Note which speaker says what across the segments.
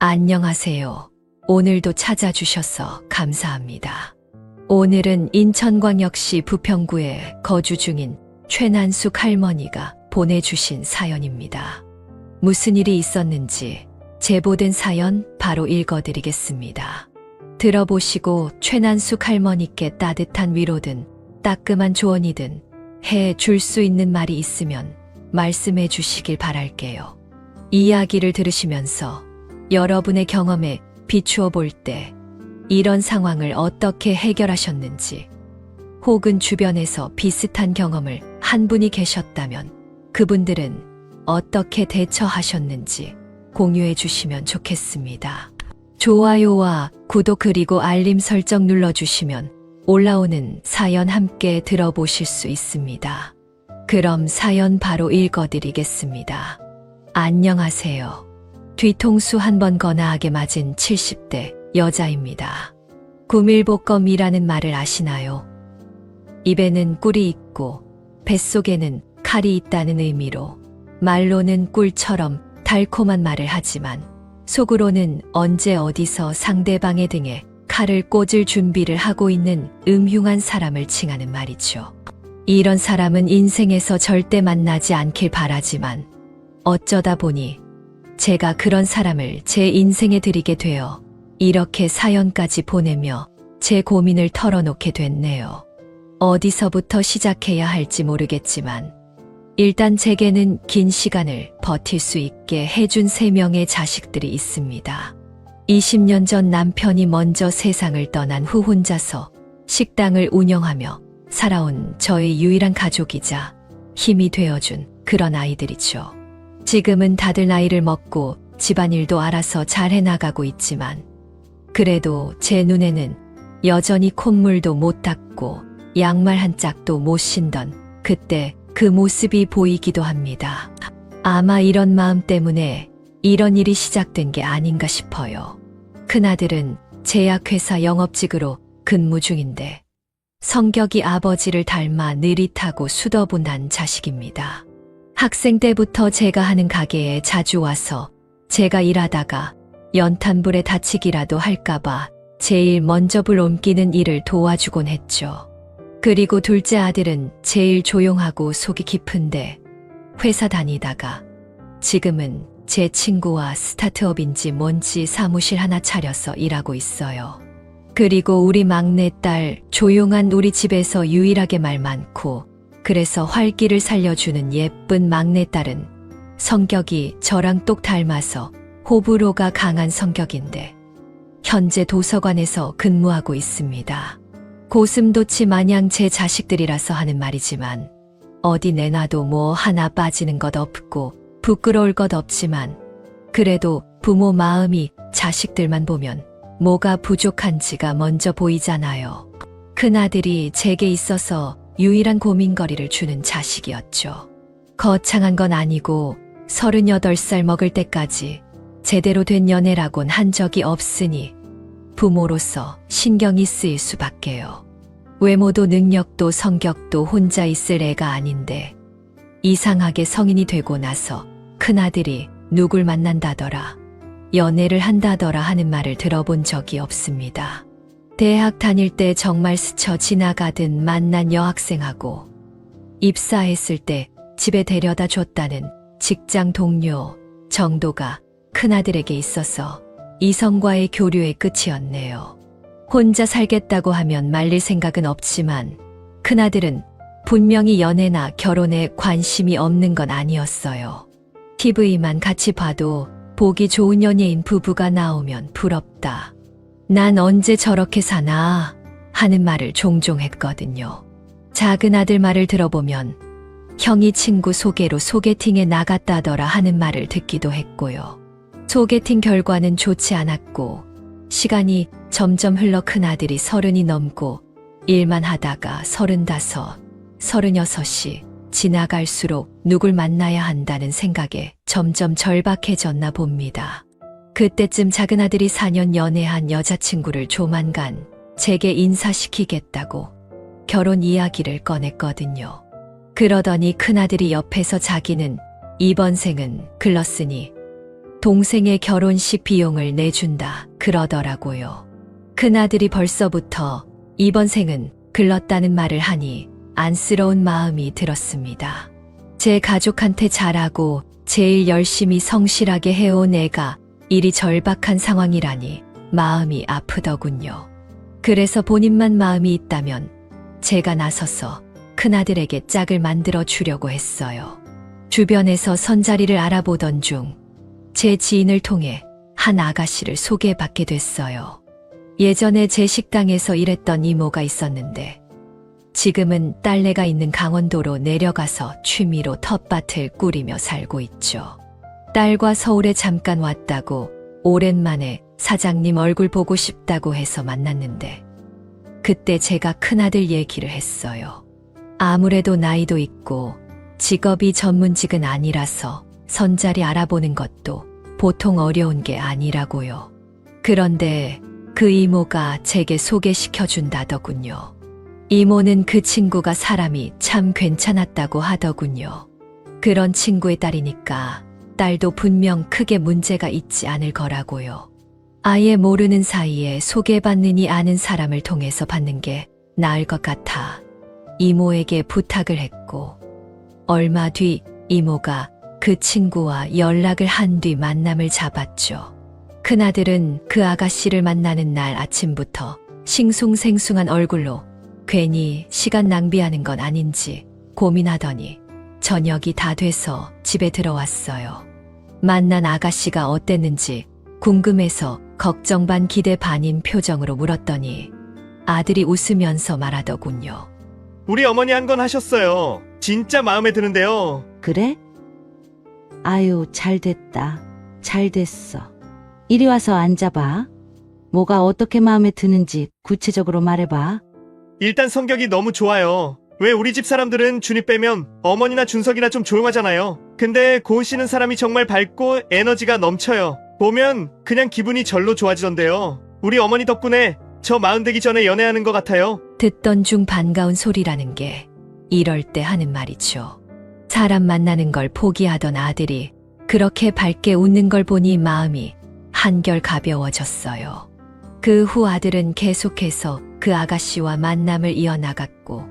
Speaker 1: 안녕하세요. 오늘도 찾아주셔서 감사합니다. 오늘은 인천광역시 부평구에 거주 중인 최난숙 할머니가 보내주신 사연입니다. 무슨 일이 있었는지 제보된 사연 바로 읽어드리겠습니다. 들어보시고 최난숙 할머니께 따뜻한 위로든 따끔한 조언이든 해줄 수 있는 말이 있으면 말씀해 주시길 바랄게요. 이야기를 들으시면서 여러분의 경험에 비추어 볼 때 이런 상황을 어떻게 해결하셨는지, 혹은 주변에서 비슷한 경험을 한 분이 계셨다면 그분들은 어떻게 대처하셨는지 공유해 주시면 좋겠습니다. 좋아요와 구독 그리고 알림 설정 눌러주시면 올라오는 사연 함께 들어보실 수 있습니다. 그럼 사연 바로 읽어드리겠습니다. 안녕하세요. 뒤통수 한 번 거나하게 맞은 70대 여자입니다. 구밀복검이라는 말을 아시나요? 입에는 꿀이 있고 뱃속에는 칼이 있다는 의미로 말로는 꿀처럼 달콤한 말을 하지만 속으로는 언제 어디서 상대방의 등에 칼을 꽂을 준비를 하고 있는 음흉한 사람을 칭하는 말이죠. 이런 사람은 인생에서 절대 만나지 않길 바라지만 어쩌다 보니 제가 그런 사람을 제 인생에 들이게 되어 이렇게 사연까지 보내며 제 고민을 털어놓게 됐네요. 어디서부터 시작해야 할지 모르겠지만 일단 제게는 긴 시간을 버틸 수 있게 해준 3명의 자식들이 있습니다. 20년 전 남편이 먼저 세상을 떠난 후 혼자서 식당을 운영하며 살아온 저의 유일한 가족이자 힘이 되어준 그런 아이들이죠. 지금은 다들 나이를 먹고 집안일도 알아서 잘 해나가고 있지만 그래도 제 눈에는 여전히 콧물도 못 닦고 양말 한 짝도 못 신던 그때 그 모습이 보이기도 합니다. 아마 이런 마음 때문에 이런 일이 시작된 게 아닌가 싶어요. 큰아들은 제약회사 영업직으로 근무 중인데 성격이 아버지를 닮아 느릿하고 수더분한 자식입니다. 학생 때부터 제가 하는 가게에 자주 와서 제가 일하다가 연탄불에 다치기라도 할까봐 제일 먼저 불 옮기는 일을 도와주곤 했죠. 그리고 둘째 아들은 제일 조용하고 속이 깊은데 회사 다니다가 지금은 제 친구와 스타트업인지 뭔지 사무실 하나 차려서 일하고 있어요. 그리고 우리 막내딸 조용한 우리 집에서 유일하게 말 많고 그래서 활기를 살려주는 예쁜 막내딸은 성격이 저랑 똑 닮아서 호불호가 강한 성격인데 현재 도서관에서 근무하고 있습니다. 고슴도치 마냥 제 자식들이라서 하는 말이지만 어디 내놔도 뭐 하나 빠지는 것 없고 부끄러울 것 없지만 그래도 부모 마음이 자식들만 보면 뭐가 부족한지가 먼저 보이잖아요. 큰아들이 제게 있어서 유일한 고민거리를 주는 자식이었죠. 거창한 건 아니고 38살 먹을 때까지 제대로 된 연애라곤 한 적이 없으니 부모로서 신경이 쓰일 수밖에요. 외모도 능력도 성격도 혼자 있을 애가 아닌데 이상하게 성인이 되고 나서 큰아들이 누굴 만난다더라, 연애를 한다더라 하는 말을 들어본 적이 없습니다. 대학 다닐 때 정말 스쳐 지나가듯 만난 여학생하고 입사했을 때 집에 데려다 줬다는 직장 동료 정도가 큰아들에게 있어서 이성과의 교류의 끝이었네요. 혼자 살겠다고 하면 말릴 생각은 없지만 큰아들은 분명히 연애나 결혼에 관심이 없는 건 아니었어요. TV만 같이 봐도 보기 좋은 연예인 부부가 나오면 부럽다, 난 언제 저렇게 사나 하는 말을 종종 했거든요. 작은 아들 말을 들어보면 형이 친구 소개로 소개팅에 나갔다더라 하는 말을 듣기도 했고요. 소개팅 결과는 좋지 않았고 시간이 점점 흘러 큰아들이 30이 넘고 일만 하다가 35, 36이 지나갈수록 누굴 만나야 한다는 생각에 점점 절박해졌나 봅니다. 그때쯤 작은아들이 4년 연애한 여자친구를 조만간 제게 인사시키겠다고 결혼 이야기를 꺼냈거든요. 그러더니 큰아들이 옆에서 자기는 이번 생은 글렀으니 동생의 결혼식 비용을 내준다 그러더라고요. 큰아들이 벌써부터 이번 생은 글렀다는 말을 하니 안쓰러운 마음이 들었습니다. 제 가족한테 잘하고 제일 열심히 성실하게 해온 애가 일이 절박한 상황이라니 마음이 아프더군요. 그래서 본인만 마음이 있다면 제가 나서서 큰아들에게 짝을 만들어 주려고 했어요. 주변에서 선자리를 알아보던 중 제 지인을 통해 한 아가씨를 소개받게 됐어요. 예전에 제 식당에서 일했던 이모가 있었는데 지금은 딸내가 있는 강원도로 내려가서 취미로 텃밭을 꾸리며 살고 있죠. 딸과 서울에 잠깐 왔다고 오랜만에 사장님 얼굴 보고 싶다고 해서 만났는데 그때 제가 큰아들 얘기를 했어요. 아무래도 나이도 있고 직업이 전문직은 아니라서 선자리 알아보는 것도 보통 어려운 게 아니라고요. 그런데 그 이모가 제게 소개시켜준다더군요. 이모는 그 친구가 사람이 참 괜찮았다고 하더군요. 그런 친구의 딸이니까 딸도 분명 크게 문제가 있지 않을 거라고요. 아예 모르는 사이에 소개받느니 아는 사람을 통해서 받는 게 나을 것 같아 이모에게 부탁을 했고 얼마 뒤 이모가 그 친구와 연락을 한 뒤 만남을 잡았죠. 큰아들은 그 아가씨를 만나는 날 아침부터 싱숭생숭한 얼굴로 괜히 시간 낭비하는 건 아닌지 고민하더니 저녁이 다 돼서 집에 들어왔어요. 만난 아가씨가 어땠는지 궁금해서 걱정 반 기대 반인 표정으로 물었더니 아들이 웃으면서 말하더군요.
Speaker 2: 우리 어머니 한 건 하셨어요. 진짜 마음에 드는데요.
Speaker 3: 그래? 아유, 잘 됐다. 잘 됐어. 이리 와서 앉아봐. 뭐가 어떻게 마음에 드는지 구체적으로 말해봐.
Speaker 2: 일단 성격이 너무 좋아요. 왜 우리 집 사람들은 준이 빼면 어머니나 준석이나 좀 조용하잖아요. 근데 고은 씨는 사람이 정말 밝고 에너지가 넘쳐요. 보면 그냥 기분이 절로 좋아지던데요. 우리 어머니 덕분에 저 40 되기 전에 연애하는 것 같아요.
Speaker 1: 듣던 중 반가운 소리라는 게 이럴 때 하는 말이죠. 사람 만나는 걸 포기하던 아들이 그렇게 밝게 웃는 걸 보니 마음이 한결 가벼워졌어요. 그 후 아들은 계속해서 그 아가씨와 만남을 이어나갔고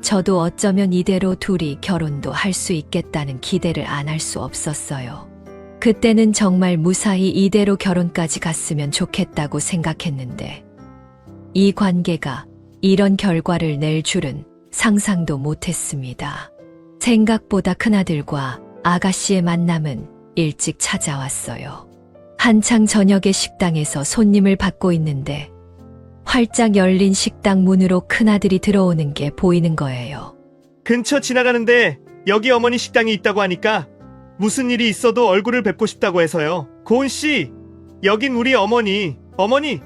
Speaker 1: 저도 어쩌면 이대로 둘이 결혼도 할 수 있겠다는 기대를 안 할 수 없었어요. 그때는 정말 무사히 이대로 결혼까지 갔으면 좋겠다고 생각했는데 이 관계가 이런 결과를 낼 줄은 상상도 못했습니다. 생각보다 큰아들과 아가씨의 만남은 일찍 찾아왔어요. 한창 저녁에 식당에서 손님을 받고 있는데 활짝 열린 식당 문으로 큰아들이 들어오는 게 보이는 거예요.
Speaker 2: 근처 지나가는데 여기 어머니 식당이 있다고 하니까 무슨 일이 있어도 얼굴을 뵙고 싶다고 해서요. 고은 씨, 여긴 우리 어머니. 어머니,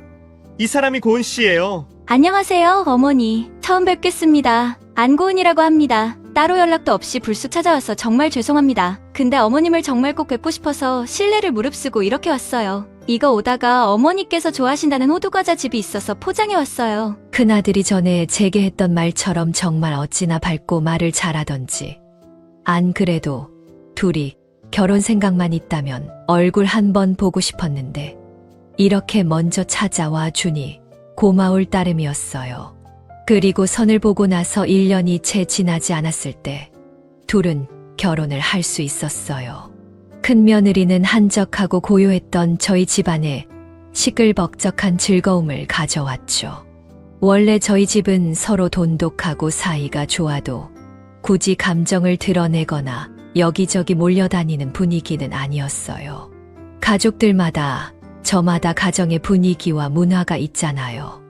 Speaker 2: 이 사람이 고은 씨예요.
Speaker 4: 안녕하세요, 어머니. 처음 뵙겠습니다. 안고은이라고 합니다. 따로 연락도 없이 불쑥 찾아와서 정말 죄송합니다. 근데 어머님을 정말 꼭 뵙고 싶어서 실례를 무릅쓰고 이렇게 왔어요. 이거 오다가 어머니께서 좋아하신다는 호두과자 집이 있어서 포장해 왔어요.
Speaker 1: 큰아들이 전에 제게 했던 말처럼 정말 어찌나 밝고 말을 잘하던지. 안 그래도 둘이 결혼 생각만 있다면 얼굴 한번 보고 싶었는데 이렇게 먼저 찾아와 주니 고마울 따름이었어요. 그리고 선을 보고 나서 1년이 채 지나지 않았을 때 둘은 결혼을 할 수 있었어요. 큰며느리는 한적하고 고요했던 저희 집안에 시끌벅적한 즐거움을 가져왔죠. 원래 저희 집은 서로 돈독하고 사이가 좋아도 굳이 감정을 드러내거나 여기저기 몰려다니는 분위기는 아니었어요. 가족들마다 저마다 가정의 분위기와 문화가 있잖아요.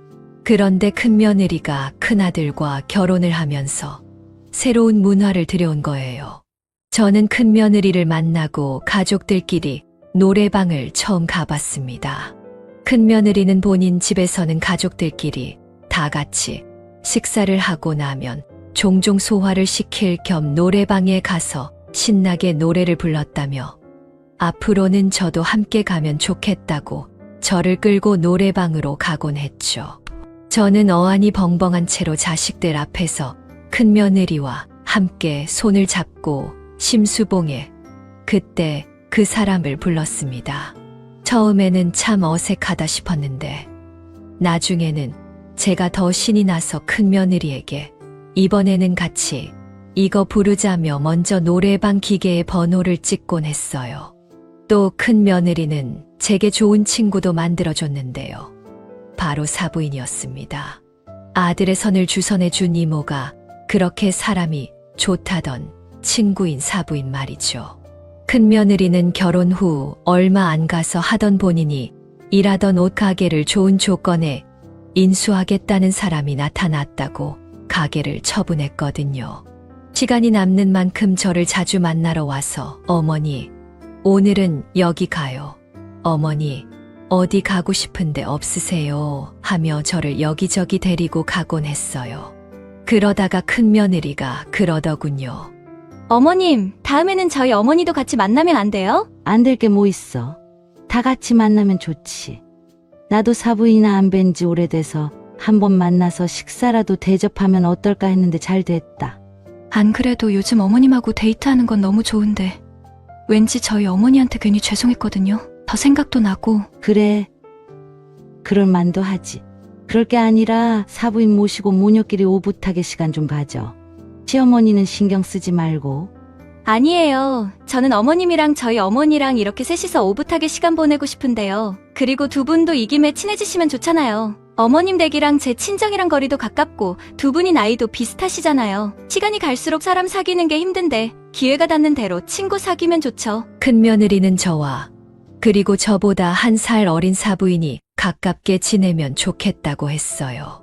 Speaker 1: 그런데 큰며느리가 큰아들과 결혼을 하면서 새로운 문화를 들여온 거예요. 저는 큰며느리를 만나고 가족들끼리 노래방을 처음 가봤습니다. 큰며느리는 본인 집에서는 가족들끼리 다 같이 식사를 하고 나면 종종 소화를 시킬 겸 노래방에 가서 신나게 노래를 불렀다며 앞으로는 저도 함께 가면 좋겠다고 저를 끌고 노래방으로 가곤 했죠. 저는 어안이 벙벙한 채로 자식들 앞에서 큰며느리와 함께 손을 잡고 심수봉에 그때 그 사람을 불렀습니다. 처음에는 참 어색하다 싶었는데 나중에는 제가 더 신이 나서 큰며느리에게 이번에는 같이 이거 부르자며 먼저 노래방 기계에 번호를 찍곤 했어요. 또 큰며느리는 제게 좋은 친구도 만들어줬는데요. 바로 사부인이었습니다. 아들의 선을 주선해준 이모가 그렇게 사람이 좋다던 친구인 사부인 말이죠. 큰며느리는 결혼 후 얼마 안 가서 하던 본인이 일하던 옷가게를 좋은 조건에 인수하겠다는 사람이 나타났다고 가게를 처분했거든요. 시간이 남는 만큼 저를 자주 만나러 와서 어머니, 오늘은 여기 가요. 어머니, 어디 가고 싶은데 없으세요? 하며 저를 여기저기 데리고 가곤 했어요. 그러다가 큰며느리가 그러더군요.
Speaker 4: 어머님, 다음에는 저희 어머니도 같이 만나면 안 돼요?
Speaker 3: 안 될 게 뭐 있어. 다 같이 만나면 좋지. 나도 사부인이나 안 뵌 지 오래돼서 한번 만나서 식사라도 대접하면 어떨까 했는데 잘 됐다.
Speaker 4: 안 그래도 요즘 어머님하고 데이트하는 건 너무 좋은데 왠지 저희 어머니한테 괜히 죄송했거든요. 더 생각도 나고.
Speaker 3: 그래. 그럴 만도 하지. 그럴 게 아니라 사부인 모시고 모녀끼리 오붓하게 시간 좀 가져. 시어머니는 신경 쓰지 말고.
Speaker 4: 아니에요. 저는 어머님이랑 저희 어머니랑 이렇게 셋이서 오붓하게 시간 보내고 싶은데요. 그리고 두 분도 이 김에 친해지시면 좋잖아요. 어머님 댁이랑 제 친정이랑 거리도 가깝고 두 분이 나이도 비슷하시잖아요. 시간이 갈수록 사람 사귀는 게 힘든데 기회가 닿는 대로 친구 사귀면 좋죠.
Speaker 1: 큰며느리는 저와 그리고 저보다 1살 어린 사부인이 가깝게 지내면 좋겠다고 했어요.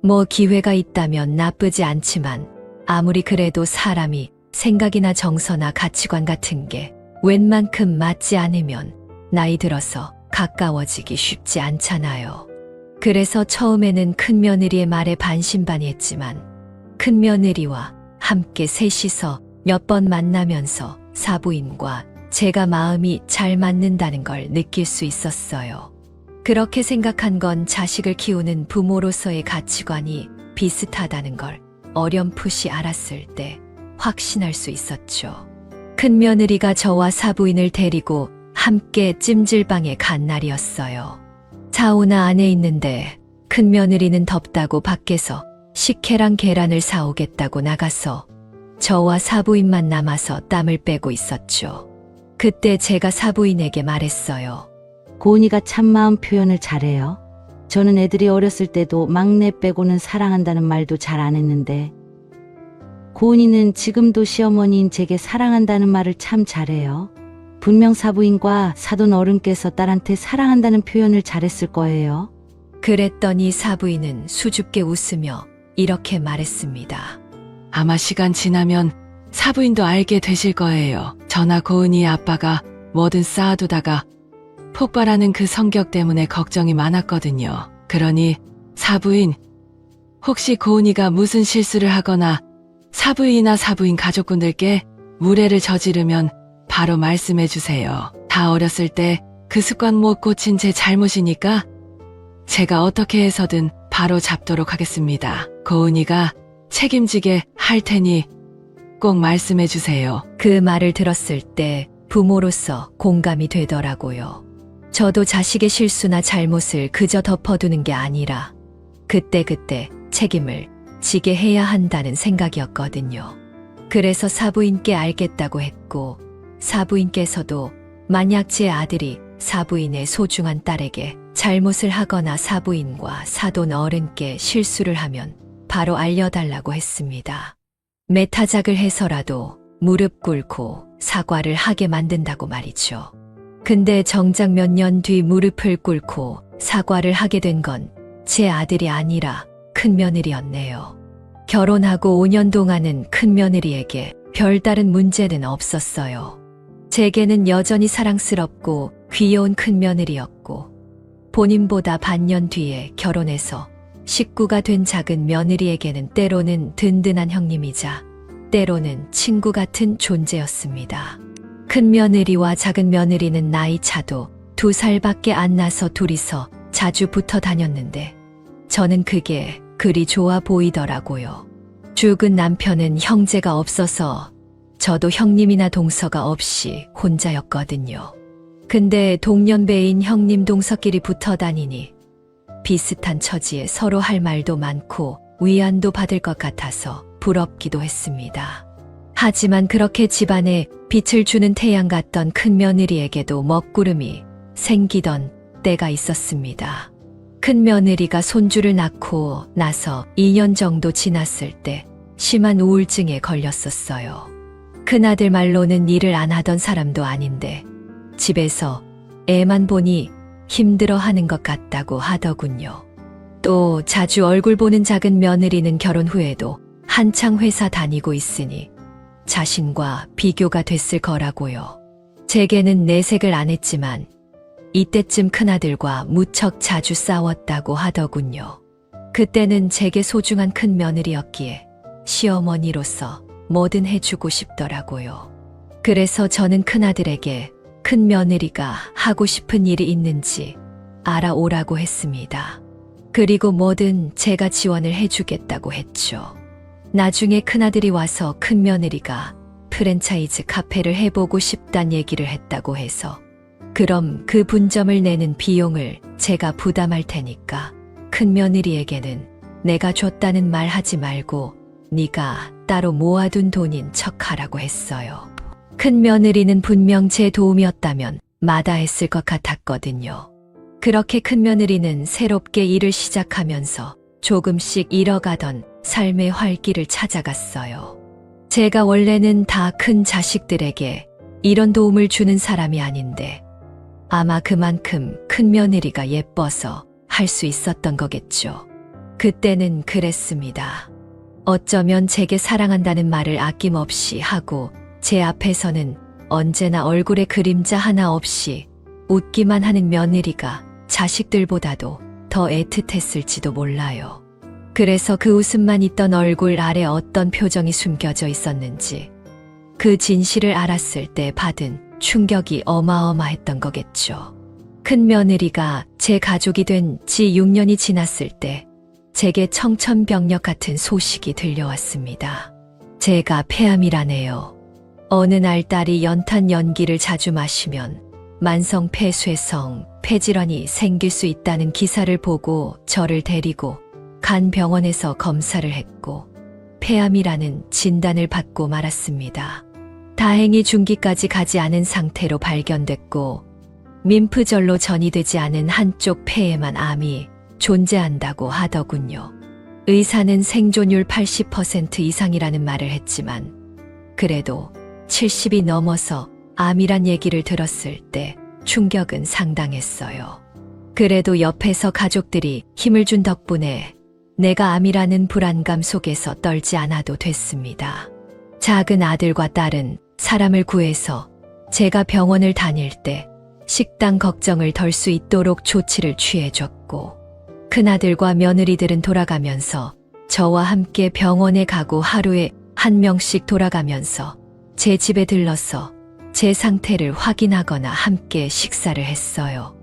Speaker 1: 뭐 기회가 있다면 나쁘지 않지만 아무리 그래도 사람이 생각이나 정서나 가치관 같은 게 웬만큼 맞지 않으면 나이 들어서 가까워지기 쉽지 않잖아요. 그래서 처음에는 큰며느리의 말에 반신반의했지만 큰며느리와 함께 셋이서 몇 번 만나면서 사부인과 제가 마음이 잘 맞는다는 걸 느낄 수 있었어요. 그렇게 생각한 건 자식을 키우는 부모로서의 가치관이 비슷하다는 걸 어렴풋이 알았을 때 확신할 수 있었죠. 큰며느리가 저와 사부인을 데리고 함께 찜질방에 간 날이었어요. 사우나 안에 있는데 큰며느리는 덥다고 밖에서 식혜랑 계란을 사오겠다고 나가서 저와 사부인만 남아서 땀을 빼고 있었죠. 그때 제가 사부인에게 말했어요.
Speaker 3: 고은이가 참 마음 표현을 잘해요. 저는 애들이 어렸을 때도 막내 빼고는 사랑한다는 말도 잘 안 했는데 고은이는 지금도 시어머니인 제게 사랑한다는 말을 참 잘해요. 분명 사부인과 사돈 어른께서 딸한테 사랑한다는 표현을 잘했을 거예요.
Speaker 1: 그랬더니 사부인은 수줍게 웃으며 이렇게 말했습니다.
Speaker 5: 아마 시간 지나면 사부인도 알게 되실 거예요. 저나 고은이의 아빠가 뭐든 쌓아두다가 폭발하는 그 성격 때문에 걱정이 많았거든요. 그러니 사부인, 혹시 고은이가 무슨 실수를 하거나 사부인이나 사부인 가족분들께 무례를 저지르면 바로 말씀해 주세요. 다 어렸을 때 그 습관 못 고친 제 잘못이니까 제가 어떻게 해서든 바로 잡도록 하겠습니다. 고은이가 책임지게 할 테니 꼭 말씀해 주세요.
Speaker 1: 그 말을 들었을 때 부모로서 공감이 되더라고요. 저도 자식의 실수나 잘못을 그저 덮어두는 게 아니라 그때그때 책임을 지게 해야 한다는 생각이었거든요. 그래서 사부인께 알겠다고 했고 사부인께서도 만약 제 아들이 사부인의 소중한 딸에게 잘못을 하거나 사부인과 사돈 어른께 실수를 하면 바로 알려달라고 했습니다. 매타작을 해서라도 무릎 꿇고 사과를 하게 만든다고 말이죠. 근데 정작 몇 년 뒤 무릎을 꿇고 사과를 하게 된 건 제 아들이 아니라 큰며느리였네요. 결혼하고 5년 동안은 큰며느리에게 별다른 문제는 없었어요. 제게는 여전히 사랑스럽고 귀여운 큰며느리였고 본인보다 반년 뒤에 결혼해서 식구가 된 작은 며느리에게는 때로는 든든한 형님이자 때로는 친구 같은 존재였습니다. 큰 며느리와 작은 며느리는 나이 차도 2살밖에 안 나서 둘이서 자주 붙어 다녔는데 저는 그게 그리 좋아 보이더라고요. 죽은 남편은 형제가 없어서 저도 형님이나 동서가 없이 혼자였거든요. 근데 동년배인 형님 동서끼리 붙어 다니니 비슷한 처지에 서로 할 말도 많고 위안도 받을 것 같아서 부럽기도 했습니다. 하지만 그렇게 집안에 빛을 주는 태양 같던 큰며느리에게도 먹구름이 생기던 때가 있었습니다. 큰며느리가 손주를 낳고 나서 2년 정도 지났을 때 심한 우울증에 걸렸었어요. 큰아들 말로는 일을 안 하던 사람도 아닌데 집에서 애만 보니 힘들어하는 것 같다고 하더군요. 또 자주 얼굴 보는 작은 며느리는 결혼 후에도 한창 회사 다니고 있으니 자신과 비교가 됐을 거라고요. 제게는 내색을 안 했지만 이때쯤 큰아들과 무척 자주 싸웠다고 하더군요. 그때는 제게 소중한 큰 며느리였기에 시어머니로서 뭐든 해주고 싶더라고요. 그래서 저는 큰아들에게 큰 며느리가 하고 싶은 일이 있는지 알아오라고 했습니다. 그리고 뭐든 제가 지원을 해주겠다고 했죠. 나중에 큰아들이 와서 큰 며느리가 프랜차이즈 카페를 해보고 싶단 얘기를 했다고 해서 그럼 그 분점을 내는 비용을 제가 부담할 테니까 큰 며느리에게는 내가 줬다는 말 하지 말고 네가 따로 모아둔 돈인 척하라고 했어요. 큰 며느리는 분명 제 도움이었다면 마다했을 것 같았거든요. 그렇게 큰 며느리는 새롭게 일을 시작하면서 조금씩 잃어가던 삶의 활기를 찾아갔어요. 제가 원래는 다 큰 자식들에게 이런 도움을 주는 사람이 아닌데 아마 그만큼 큰 며느리가 예뻐서 할 수 있었던 거겠죠. 그때는 그랬습니다. 어쩌면 제게 사랑한다는 말을 아낌없이 하고 제 앞에서는 언제나 얼굴에 그림자 하나 없이 웃기만 하는 며느리가 자식들보다도 더 애틋했을지도 몰라요. 그래서 그 웃음만 있던 얼굴 아래 어떤 표정이 숨겨져 있었는지 그 진실을 알았을 때 받은 충격이 어마어마했던 거겠죠. 큰 며느리가 제 가족이 된 지 6년이 지났을 때 제게 청천벽력 같은 소식이 들려왔습니다. 제가 폐암이라네요. 어느 날 딸이 연탄 연기를 자주 마시면 만성 폐쇄성 폐질환이 생길 수 있다는 기사를 보고 저를 데리고 간 병원에서 검사를 했고 폐암이라는 진단을 받고 말았습니다. 다행히 중기까지 가지 않은 상태로 발견됐고 림프절로 전이되지 않은 한쪽 폐에만 암이 존재한다고 하더군요. 의사는 생존율 80% 이상이라는 말을 했지만 그래도 70이 넘어서 암이란 얘기를 들었을 때 충격은 상당했어요. 그래도 옆에서 가족들이 힘을 준 덕분에 내가 암이라는 불안감 속에서 떨지 않아도 됐습니다. 작은 아들과 딸은 사람을 구해서 제가 병원을 다닐 때 식당 걱정을 덜 수 있도록 조치를 취해줬고 큰아들과 며느리들은 돌아가면서 저와 함께 병원에 가고 하루에 한 명씩 돌아가면서 제 집에 들러서 제 상태를 확인하거나 함께 식사를 했어요.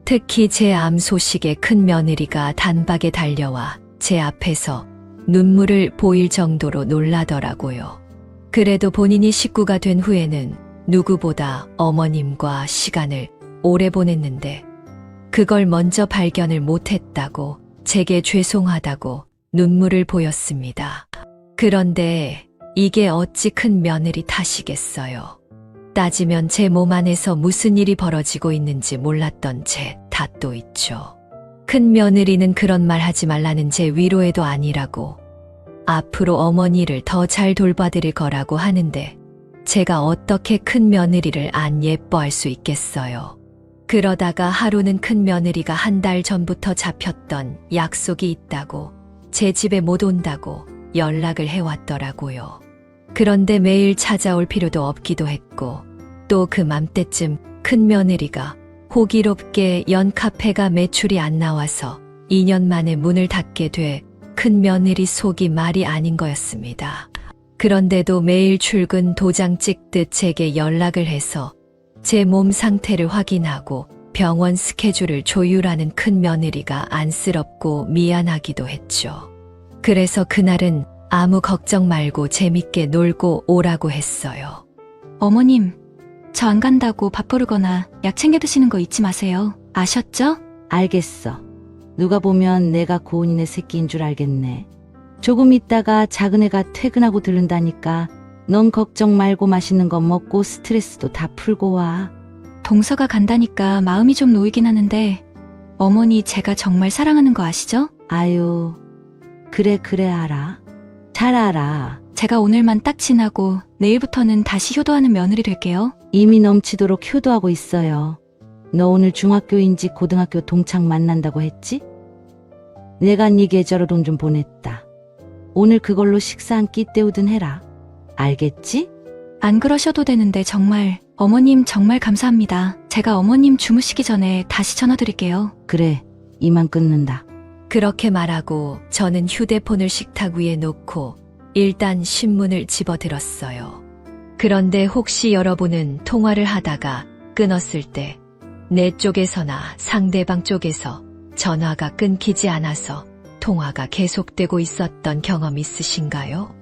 Speaker 1: 특히 제 암 소식에 큰 며느리가 단박에 달려와 제 앞에서 눈물을 보일 정도로 놀라더라고요. 그래도 본인이 식구가 된 후에는 누구보다 어머님과 시간을 오래 보냈는데 그걸 먼저 발견을 못했다고 제게 죄송하다고 눈물을 보였습니다. 그런데 이게 어찌 큰 며느리 탓이겠어요. 따지면 제 몸 안에서 무슨 일이 벌어지고 있는지 몰랐던 제 탓도 있죠. 큰 며느리는 그런 말 하지 말라는 제 위로에도 아니라고 앞으로 어머니를 더 잘 돌봐드릴 거라고 하는데 제가 어떻게 큰 며느리를 안 예뻐할 수 있겠어요. 그러다가 하루는 큰 며느리가 한 달 전부터 잡혔던 약속이 있다고 제 집에 못 온다고 연락을 해왔더라고요. 그런데 매일 찾아올 필요도 없기도 했고 또 그 맘때쯤 큰 며느리가 호기롭게 연 카페가 매출이 안 나와서 2년 만에 문을 닫게 돼 큰 며느리 속이 말이 아닌 거였습니다. 그런데도 매일 출근 도장 찍듯 제게 연락을 해서 제 몸 상태를 확인하고 병원 스케줄을 조율하는 큰 며느리가 안쓰럽고 미안하기도 했죠. 그래서 그날은 아무 걱정 말고 재밌게 놀고 오라고 했어요.
Speaker 4: 어머님, 저 안 간다고 밥 부르거나 약 챙겨 드시는 거 잊지 마세요. 아셨죠?
Speaker 3: 알겠어. 누가 보면 내가 고은이네 새끼인 줄 알겠네. 조금 있다가 작은 애가 퇴근하고 들른다니까 넌 걱정 말고 맛있는 거 먹고 스트레스도 다 풀고 와.
Speaker 4: 동서가 간다니까 마음이 좀 놓이긴 하는데 어머니 제가 정말 사랑하는 거 아시죠?
Speaker 3: 아유, 그래 알아. 잘 알아.
Speaker 4: 제가 오늘만 딱 지나고 내일부터는 다시 효도하는 며느리 될게요.
Speaker 3: 이미 넘치도록 효도하고 있어요. 너 오늘 중학교인지 고등학교 동창 만난다고 했지? 내가 네 계좌로 돈 좀 보냈다. 오늘 그걸로 식사 한 끼 때우든 해라. 알겠지?
Speaker 4: 안 그러셔도 되는데 정말 어머님 정말 감사합니다. 제가 어머님 주무시기 전에 다시 전화 드릴게요.
Speaker 3: 그래, 이만 끊는다.
Speaker 1: 그렇게 말하고 저는 휴대폰을 식탁 위에 놓고 일단 신문을 집어들었어요. 그런데 혹시 여러분은 통화를 하다가 끊었을 때 내 쪽에서나 상대방 쪽에서 전화가 끊기지 않아서 통화가 계속되고 있었던 경험 있으신가요?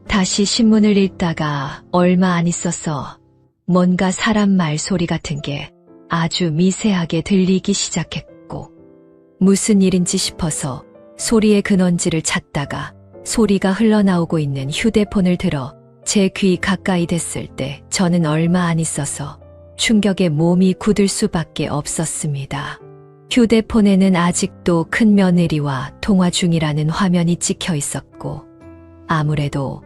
Speaker 1: 다시 신문을 읽다가 얼마 안 있어서 뭔가 사람 말소리 같은 게 아주 미세하게 들리기 시작했고 무슨 일인지 싶어서 소리의 근원지를 찾다가 소리가 흘러나오고 있는 휴대폰을 들어 제 귀 가까이 댔을 때 저는 얼마 안 있어서 충격에 몸이 굳을 수밖에 없었습니다. 휴대폰에는 아직도 큰 며느리와 통화 중이라는 화면이 찍혀 있었고 아무래도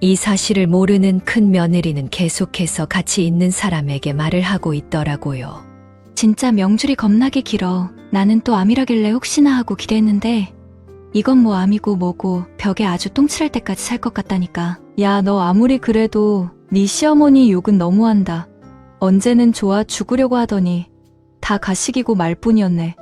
Speaker 1: 이 사실을 모르는 큰 며느리는 계속해서 같이 있는 사람에게 말을 하고 있더라고요.
Speaker 4: 진짜 명줄이 겁나게 길어. 나는 또 암이라길래 혹시나 하고 기대했는데 이건 뭐 암이고 뭐고 벽에 아주 똥칠할 때까지 살 것 같다니까. 야, 너 아무리 그래도 네 시어머니 욕은 너무한다. 언제는 좋아 죽으려고 하더니 다 가식이고 말뿐이었네.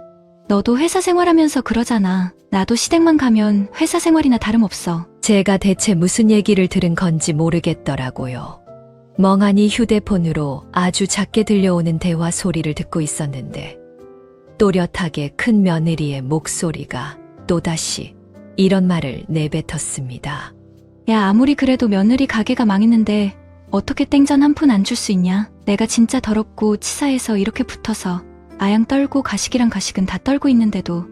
Speaker 4: 너도 회사 생활하면서 그러잖아. 나도 시댁만 가면 회사 생활이나 다름없어.
Speaker 1: 제가 대체 무슨 얘기를 들은 건지 모르겠더라고요. 멍하니 휴대폰으로 아주 작게 들려오는 대화 소리를 듣고 있었는데 또렷하게 큰 며느리의 목소리가 또다시 이런 말을 내뱉었습니다.
Speaker 4: 야, 아무리 그래도 며느리 가게가 망했는데 어떻게 땡전 한 푼 안 줄 수 있냐? 내가 진짜 더럽고 치사해서 이렇게 붙어서 아양 떨고 가식이랑 가식은 다 떨고 있는데도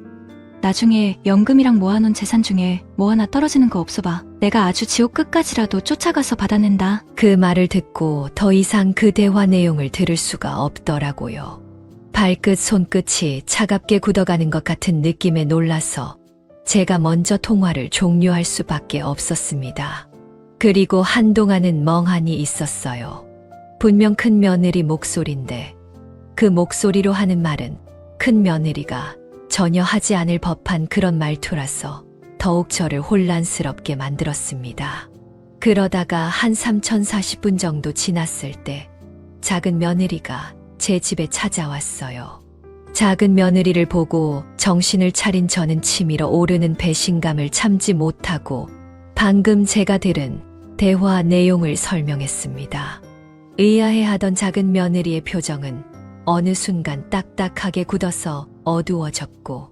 Speaker 4: 나중에 연금이랑 모아놓은 재산 중에 뭐 하나 떨어지는 거 없어 봐. 내가 아주 지옥 끝까지라도 쫓아가서 받아낸다.
Speaker 1: 그 말을 듣고 더 이상 그 대화 내용을 들을 수가 없더라고요. 발끝 손끝이 차갑게 굳어가는 것 같은 느낌에 놀라서 제가 먼저 통화를 종료할 수밖에 없었습니다. 그리고 한동안은 멍하니 있었어요. 분명 큰 며느리 목소리인데 그 목소리로 하는 말은 큰 며느리가 전혀 하지 않을 법한 그런 말투라서 더욱 저를 혼란스럽게 만들었습니다. 그러다가 한 3040분 정도 지났을 때 작은 며느리가 제 집에 찾아왔어요. 작은 며느리를 보고 정신을 차린 저는 치밀어 오르는 배신감을 참지 못하고 방금 제가 들은 대화 내용을 설명했습니다. 의아해하던 작은 며느리의 표정은 어느 순간 딱딱하게 굳어서 어두워졌고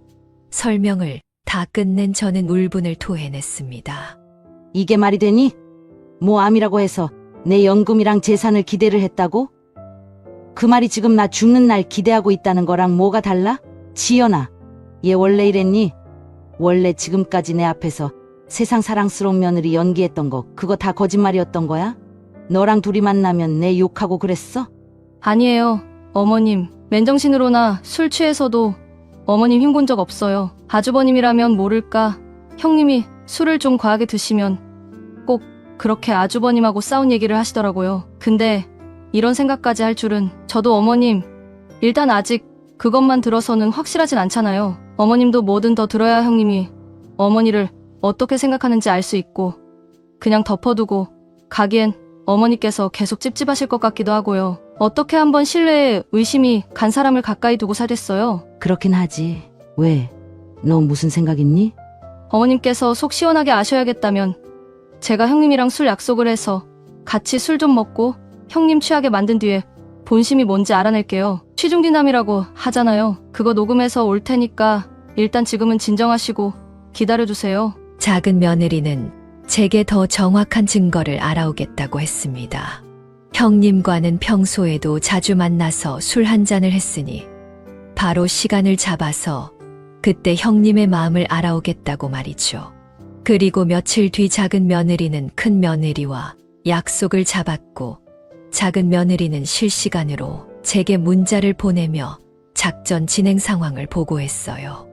Speaker 1: 설명을 다 끝낸 저는 울분을 토해냈습니다.
Speaker 3: 이게 말이 되니? 뭐 암이라고 해서 내 연금이랑 재산을 기대를 했다고? 그 말이 지금 나 죽는 날 기대하고 있다는 거랑 뭐가 달라? 지연아, 얘 원래 이랬니? 원래 지금까지 내 앞에서 세상 사랑스러운 며느리 연기했던 거 그거 다 거짓말이었던 거야? 너랑 둘이 만나면 내 욕하고 그랬어?
Speaker 6: 아니에요. 어머님, 맨정신으로나 술 취해서도 어머님 흉본 적 없어요. 아주버님이라면 모를까. 형님이 술을 좀 과하게 드시면 꼭 그렇게 아주버님하고 싸운 얘기를 하시더라고요. 근데 이런 생각까지 할 줄은. 저도 어머님, 일단 아직 그것만 들어서는 확실하진 않잖아요. 어머님도 뭐든 더 들어야 형님이 어머니를 어떻게 생각하는지 알 수 있고 그냥 덮어두고 가기엔 어머니께서 계속 찝찝하실 것 같기도 하고요. 어떻게 한번 신뢰에 의심이 간 사람을 가까이 두고 살겠어요?
Speaker 3: 그렇긴 하지. 왜? 너 무슨 생각 있니?
Speaker 6: 어머님께서 속 시원하게 아셔야겠다면 제가 형님이랑 술 약속을 해서 같이 술 좀 먹고 형님 취하게 만든 뒤에 본심이 뭔지 알아낼게요. 취중디남이라고 하잖아요. 그거 녹음해서 올 테니까 일단 지금은 진정하시고 기다려주세요.
Speaker 1: 작은 며느리는 제게 더 정확한 증거를 알아오겠다고 했습니다. 형님과는 평소에도 자주 만나서 술 한 잔을 했으니 바로 시간을 잡아서 그때 형님의 마음을 알아오겠다고 말이죠. 그리고 며칠 뒤 작은 며느리는 큰 며느리와 약속을 잡았고 작은 며느리는 실시간으로 제게 문자를 보내며 작전 진행 상황을 보고했어요.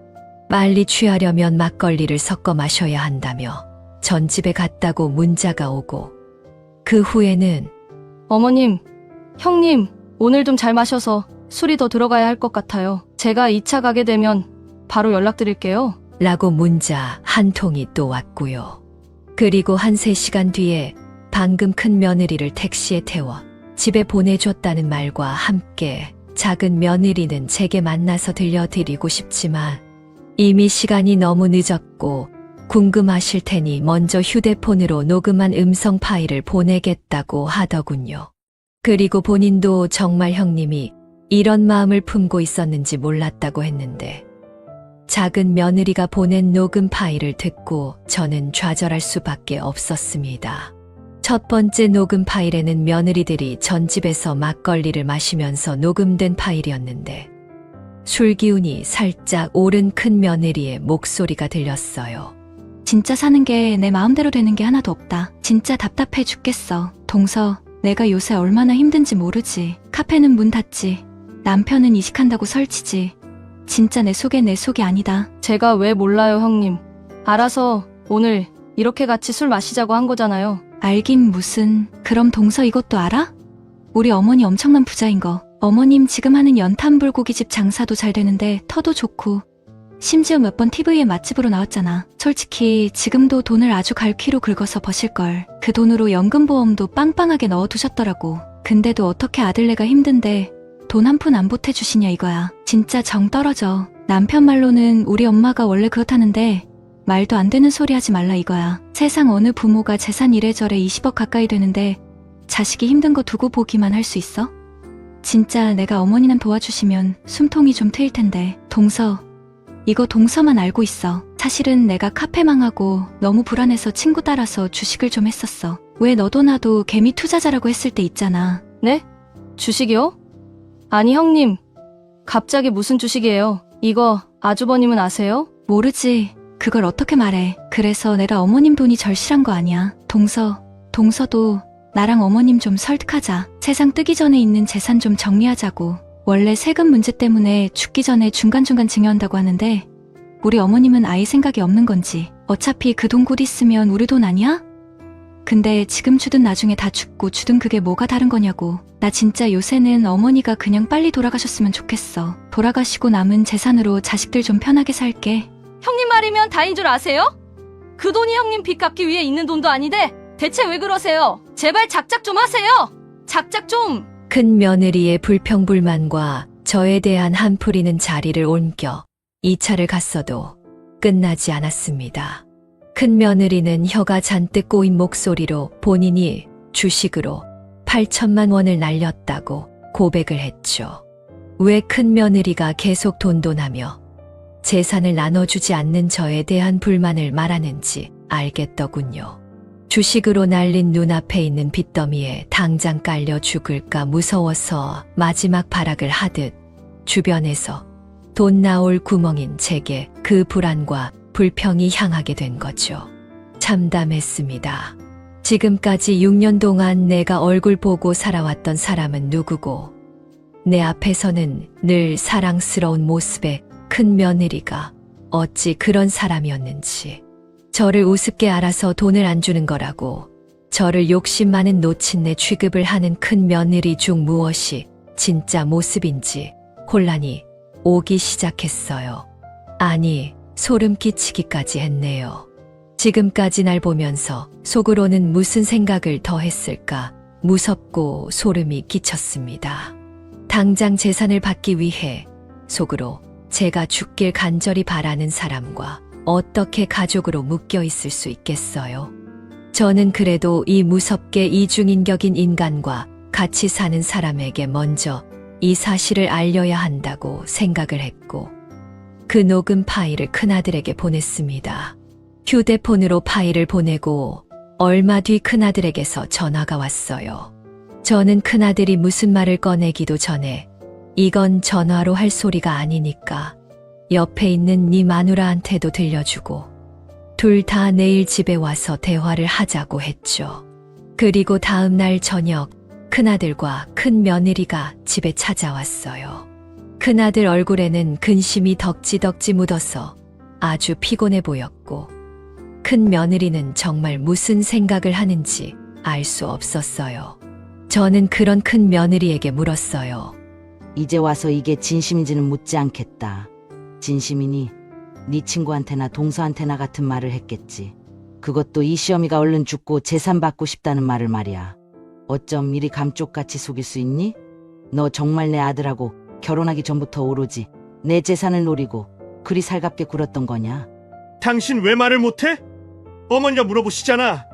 Speaker 1: 빨리 취하려면 막걸리를 섞어 마셔야 한다며 전집에 갔다고 문자가 오고 그 후에는
Speaker 6: 어머님, 형님, 오늘 좀 잘 마셔서 술이 더 들어가야 할 것 같아요. 제가 2차 가게 되면 바로 연락드릴게요.
Speaker 1: 라고 문자 한 통이 또 왔고요. 그리고 한 3시간 뒤에 방금 큰 며느리를 택시에 태워 집에 보내줬다는 말과 함께 작은 며느리는 제게 만나서 들려드리고 싶지만 이미 시간이 너무 늦었고 궁금하실 테니 먼저 휴대폰으로 녹음한 음성 파일을 보내겠다고 하더군요. 그리고 본인도 정말 형님이 이런 마음을 품고 있었는지 몰랐다고 했는데 작은 며느리가 보낸 녹음 파일을 듣고 저는 좌절할 수밖에 없었습니다. 첫 번째 녹음 파일에는 며느리들이 전집에서 막걸리를 마시면서 녹음된 파일이었는데 술 기운이 살짝 오른 큰 며느리의 목소리가 들렸어요.
Speaker 4: 진짜 사는 게 내 마음대로 되는 게 하나도 없다. 진짜 답답해 죽겠어. 동서, 내가 요새 얼마나 힘든지 모르지. 카페는 문 닫지. 남편은 이식한다고 설치지. 진짜 내 속이 아니다.
Speaker 6: 제가 왜 몰라요, 형님. 알아서 오늘 이렇게 같이 술 마시자고 한 거잖아요.
Speaker 4: 알긴 무슨. 그럼 동서 이것도 알아? 우리 어머니 엄청난 부자인 거. 어머님 지금 하는 연탄 불고기집 장사도 잘 되는데 터도 좋고 심지어 몇 번 TV에 맛집으로 나왔잖아. 솔직히 지금도 돈을 아주 갈퀴로 긁어서 버실걸. 그 돈으로 연금보험도 빵빵하게 넣어두셨더라고. 근데도 어떻게 아들네가 힘든데 돈 한 푼 안 보태주시냐 이거야. 진짜 정 떨어져. 남편 말로는 우리 엄마가 원래 그렇다는데 말도 안 되는 소리 하지 말라 이거야. 세상 어느 부모가 재산 이래저래 20억 가까이 되는데 자식이 힘든 거 두고 보기만 할 수 있어? 진짜 내가 어머니는 도와주시면 숨통이 좀 트일 텐데. 동서, 이거 동서만 알고 있어. 사실은 내가 카페 망하고 너무 불안해서 친구 따라서 주식을 좀 했었어. 왜 너도 나도 개미 투자자라고 했을 때 있잖아.
Speaker 6: 네? 주식이요? 아니, 형님. 갑자기 무슨 주식이에요? 이거 아주버님은 아세요?
Speaker 4: 모르지. 그걸 어떻게 말해. 그래서 내가 어머님 돈이 절실한 거 아니야. 동서도 나랑 어머님 좀 설득하자. 세상 뜨기 전에 있는 재산 좀 정리하자고. 원래 세금 문제 때문에 죽기 전에 중간중간 증여한다고 하는데 우리 어머님은 아예 생각이 없는 건지. 어차피 그 돈 곧 있으면 우리 돈 아니야? 근데 지금 주든 나중에 다 죽고 주든 그게 뭐가 다른 거냐고. 나 진짜 요새는 어머니가 그냥 빨리 돌아가셨으면 좋겠어. 돌아가시고 남은 재산으로 자식들 좀 편하게 살게.
Speaker 6: 형님 말이면 다인 줄 아세요? 그 돈이 형님 빚 갚기 위해 있는 돈도 아닌데 대체 왜 그러세요? 제발 작작 좀 하세요. 작작 좀.
Speaker 1: 큰 며느리의 불평불만과 저에 대한 한풀이는 자리를 옮겨 2차를 갔어도 끝나지 않았습니다. 큰 며느리는 혀가 잔뜩 꼬인 목소리로 본인이 주식으로 8천만 원을 날렸다고 고백을 했죠. 왜 큰 며느리가 계속 돈돈하며 재산을 나눠주지 않는 저에 대한 불만을 말하는지 알겠더군요. 주식으로 날린 눈앞에 있는 빚더미에 당장 깔려 죽을까 무서워서 마지막 발악을 하듯 주변에서 돈 나올 구멍인 제게 그 불안과 불평이 향하게 된 거죠. 참담했습니다. 지금까지 6년 동안 내가 얼굴 보고 살아왔던 사람은 누구고 내 앞에서는 늘 사랑스러운 모습의 큰 며느리가 어찌 그런 사람이었는지. 저를 우습게 알아서 돈을 안 주는 거라고 저를 욕심 많은 노친네 취급을 하는 큰 며느리 중 무엇이 진짜 모습인지 혼란이 오기 시작했어요. 아니, 소름 끼치기까지 했네요. 지금까지 날 보면서 속으로는 무슨 생각을 더 했을까 무섭고 소름이 끼쳤습니다. 당장 재산을 받기 위해 속으로 제가 죽길 간절히 바라는 사람과 어떻게 가족으로 묶여 있을 수 있겠어요? 저는 그래도 이 무섭게 이중인격인 인간과 같이 사는 사람에게 먼저 이 사실을 알려야 한다고 생각을 했고 그 녹음 파일을 큰아들에게 보냈습니다. 휴대폰으로 파일을 보내고 얼마 뒤 큰아들에게서 전화가 왔어요. 저는 큰아들이 무슨 말을 꺼내기도 전에 이건 전화로 할 소리가 아니니까 옆에 있는 네 마누라한테도 들려주고 둘 다 내일 집에 와서 대화를 하자고 했죠. 그리고 다음 날 저녁 큰아들과 큰며느리가 집에 찾아왔어요. 큰아들 얼굴에는 근심이 덕지덕지 묻어서 아주 피곤해 보였고 큰며느리는 정말 무슨 생각을 하는지 알 수 없었어요. 저는 그런 큰며느리에게 물었어요.
Speaker 3: 이제 와서 이게 진심인지는 묻지 않겠다. 진심이니 네 친구한테나 동서한테나 같은 말을 했겠지. 그것도 이 시어미가 얼른 죽고 재산 받고 싶다는 말을 말이야. 어쩜 이리 감쪽같이 속일 수 있니? 너 정말 내 아들하고 결혼하기 전부터 오로지 내 재산을 노리고 그리 살갑게 굴었던 거냐?
Speaker 2: 당신 왜 말을 못해? 어머니가 물어보시잖아.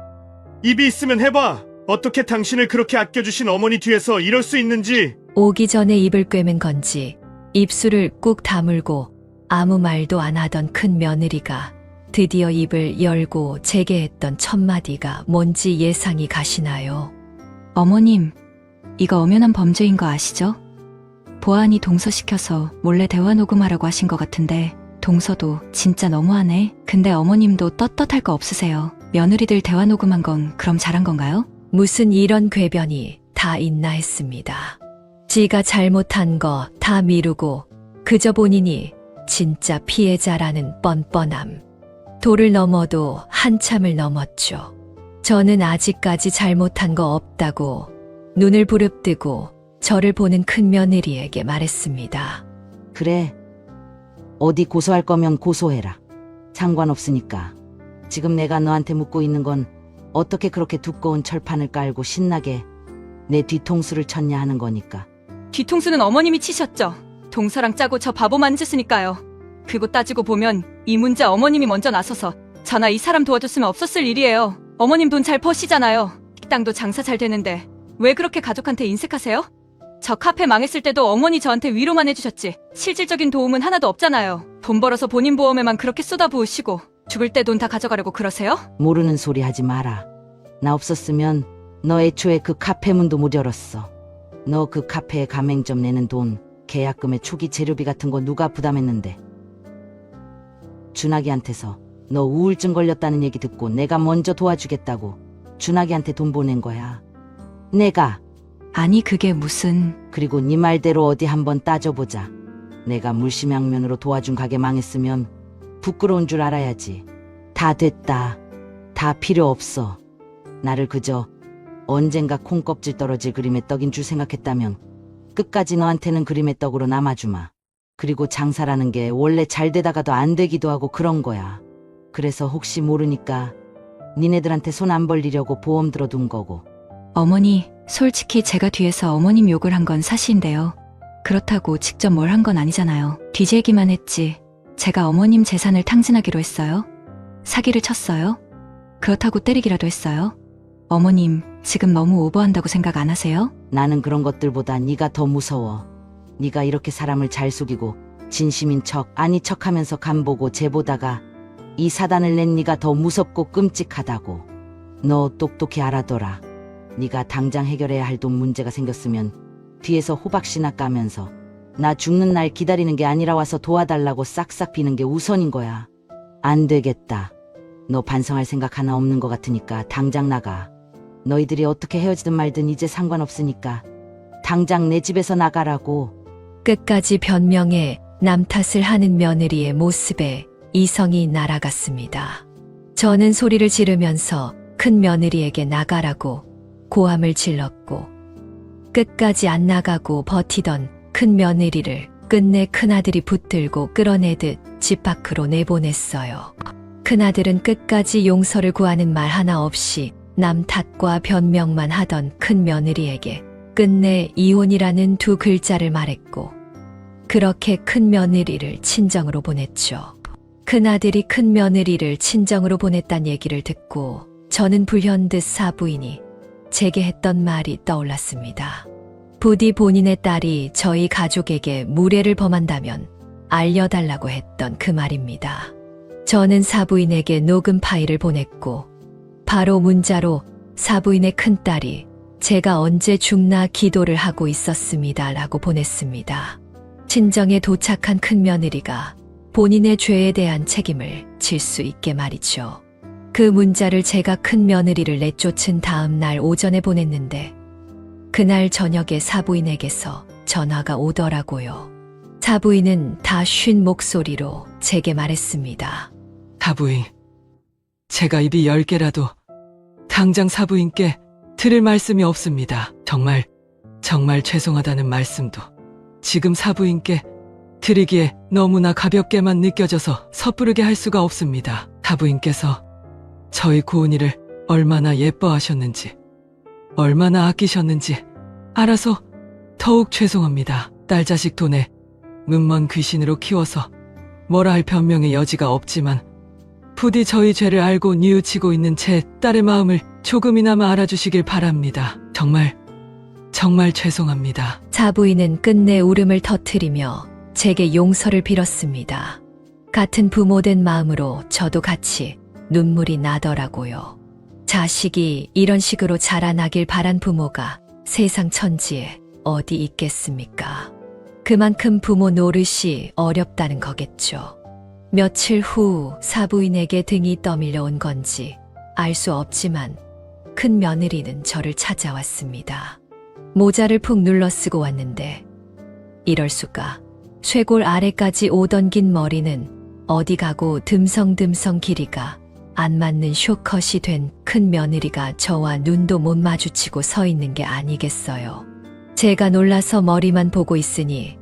Speaker 2: 입이 있으면 해봐. 어떻게 당신을 그렇게 아껴주신 어머니 뒤에서 이럴 수 있는지.
Speaker 1: 오기 전에 입을 꿰맨 건지 입술을 꾹 다물고 아무 말도 안 하던 큰며느리가 드디어 입을 열고 제게 했던 첫 마디가 뭔지 예상이 가시나요?
Speaker 4: 어머님, 이거 엄연한 범죄인 거 아시죠? 보안이 동서시켜서 몰래 대화 녹음하라고 하신 것 같은데 동서도 진짜 너무하네. 근데 어머님도 떳떳할 거 없으세요. 며느리들 대화 녹음한 건 그럼 잘한 건가요?
Speaker 1: 무슨 이런 궤변이 다 있나 했습니다. 지가 잘못한 거 다 미루고 그저 본인이 진짜 피해자라는 뻔뻔함. 도를 넘어도 한참을 넘었죠. 저는 아직까지 잘못한 거 없다고 눈을 부릅뜨고 저를 보는 큰며느리에게 말했습니다.
Speaker 3: 그래. 어디 고소할 거면 고소해라. 상관없으니까. 지금 내가 너한테 묻고 있는 건 어떻게 그렇게 두꺼운 철판을 깔고 신나게 내 뒤통수를 쳤냐 하는 거니까.
Speaker 7: 뒤통수는 어머님이 치셨죠. 동서랑 짜고 저 바보 만드셨으니까요. 그거 따지고 보면 이 문제 어머님이 먼저 나서서 저나 이 사람 도와줬으면 없었을 일이에요. 어머님 돈 잘 버시잖아요. 식당도 장사 잘 되는데 왜 그렇게 가족한테 인색하세요? 저 카페 망했을 때도 어머니 저한테 위로만 해주셨지 실질적인 도움은 하나도 없잖아요. 돈 벌어서 본인 보험에만 그렇게 쏟아부으시고 죽을 때 돈 다 가져가려고 그러세요?
Speaker 3: 모르는 소리 하지 마라. 나 없었으면 너 애초에 그 카페 문도 못 열었어. 너 그 카페에 가맹점 내는 돈, 계약금에 초기 재료비 같은 거 누가 부담했는데. 준하기한테서 너 우울증 걸렸다는 얘기 듣고 내가 먼저 도와주겠다고 준하기한테 돈 보낸 거야. 내가.
Speaker 4: 아니 그게 무슨...
Speaker 3: 그리고 네 말대로 어디 한번 따져보자. 내가 물심양면으로 도와준 가게 망했으면 부끄러운 줄 알아야지. 다 됐다. 다 필요 없어. 나를 그저 언젠가 콩껍질 떨어질 그림의 떡인 줄 생각했다면 끝까지 너한테는 그림의 떡으로 남아주마. 그리고 장사라는 게 원래 잘 되다가도 안 되기도 하고 그런 거야. 그래서 혹시 모르니까 니네들한테 손 안 벌리려고 보험 들어둔 거고.
Speaker 4: 어머니, 솔직히 제가 뒤에서 어머님 욕을 한 건 사실인데요. 그렇다고 직접 뭘 한 건 아니잖아요. 뒤재기만 했지. 제가 어머님 재산을 탕진하기로 했어요? 사기를 쳤어요? 그렇다고 때리기라도 했어요? 어머님, 지금 너무 오버한다고 생각 안 하세요?
Speaker 3: 나는 그런 것들보다 네가 더 무서워. 네가 이렇게 사람을 잘 속이고 진심인 척 아니 척하면서 간보고 재보다가 이 사단을 낸 네가 더 무섭고 끔찍하다고. 너 똑똑히 알아둬라. 네가 당장 해결해야 할 돈 문제가 생겼으면 뒤에서 호박씨나 까면서 나 죽는 날 기다리는 게 아니라 와서 도와달라고 싹싹 비는 게 우선인 거야. 안 되겠다. 너 반성할 생각 하나 없는 것 같으니까 당장 나가. 너희들이 어떻게 헤어지든 말든 이제 상관없으니까 당장 내 집에서 나가라고.
Speaker 1: 끝까지 변명해 남 탓을 하는 며느리의 모습에 이성이 날아갔습니다. 저는 소리를 지르면서 큰 며느리에게 나가라고 고함을 질렀고 끝까지 안 나가고 버티던 큰 며느리를 끝내 큰아들이 붙들고 끌어내듯 집 밖으로 내보냈어요. 큰아들은 끝까지 용서를 구하는 말 하나 없이 남 탓과 변명만 하던 큰 며느리에게 끝내 이혼이라는 두 글자를 말했고 그렇게 큰 며느리를 친정으로 보냈죠. 큰아들이 큰 며느리를 친정으로 보냈단 얘기를 듣고 저는 불현듯 사부인이 제게 했던 말이 떠올랐습니다. 부디 본인의 딸이 저희 가족에게 무례를 범한다면 알려달라고 했던 그 말입니다. 저는 사부인에게 녹음 파일을 보냈고 바로 문자로 사부인의 큰딸이 제가 언제 죽나 기도를 하고 있었습니다 라고 보냈습니다. 친정에 도착한 큰며느리가 본인의 죄에 대한 책임을 질 수 있게 말이죠. 그 문자를 제가 큰며느리를 내쫓은 다음 날 오전에 보냈는데 그날 저녁에 사부인에게서 전화가 오더라고요. 사부인은 다 쉰 목소리로 제게 말했습니다.
Speaker 5: 사부인, 제가 입이 10개라도 당장 사부인께 드릴 말씀이 없습니다. 정말 죄송하다는 말씀도 지금 사부인께 드리기에 너무나 가볍게만 느껴져서 섣부르게 할 수가 없습니다. 사부인께서 저희 고은이를 얼마나 예뻐하셨는지, 얼마나 아끼셨는지 알아서 더욱 죄송합니다. 딸 자식 돈에 눈먼 귀신으로 키워서 뭐라 할 변명의 여지가 없지만 부디 저희 죄를 알고 뉘우치고 있는 제 딸의 마음을 조금이나마 알아주시길 바랍니다. 정말 죄송합니다.
Speaker 1: 사부인은 끝내 울음을 터뜨리며 제게 용서를 빌었습니다. 같은 부모된 마음으로 저도 같이 눈물이 나더라고요. 자식이 이런 식으로 자라나길 바란 부모가 세상 천지에 어디 있겠습니까? 그만큼 부모 노릇이 어렵다는 거겠죠. 며칠 후 사부인에게 등이 떠밀려 온 건지 알 수 없지만 큰 며느리는 저를 찾아왔습니다. 모자를 푹 눌러 쓰고 왔는데 이럴 수가. 쇄골 아래까지 오던 긴 머리는 어디 가고 듬성듬성 길이가 안 맞는 쇼컷이 된 큰 며느리가 저와 눈도 못 마주치고 서 있는 게 아니겠어요. 제가 놀라서 머리만 보고 있으니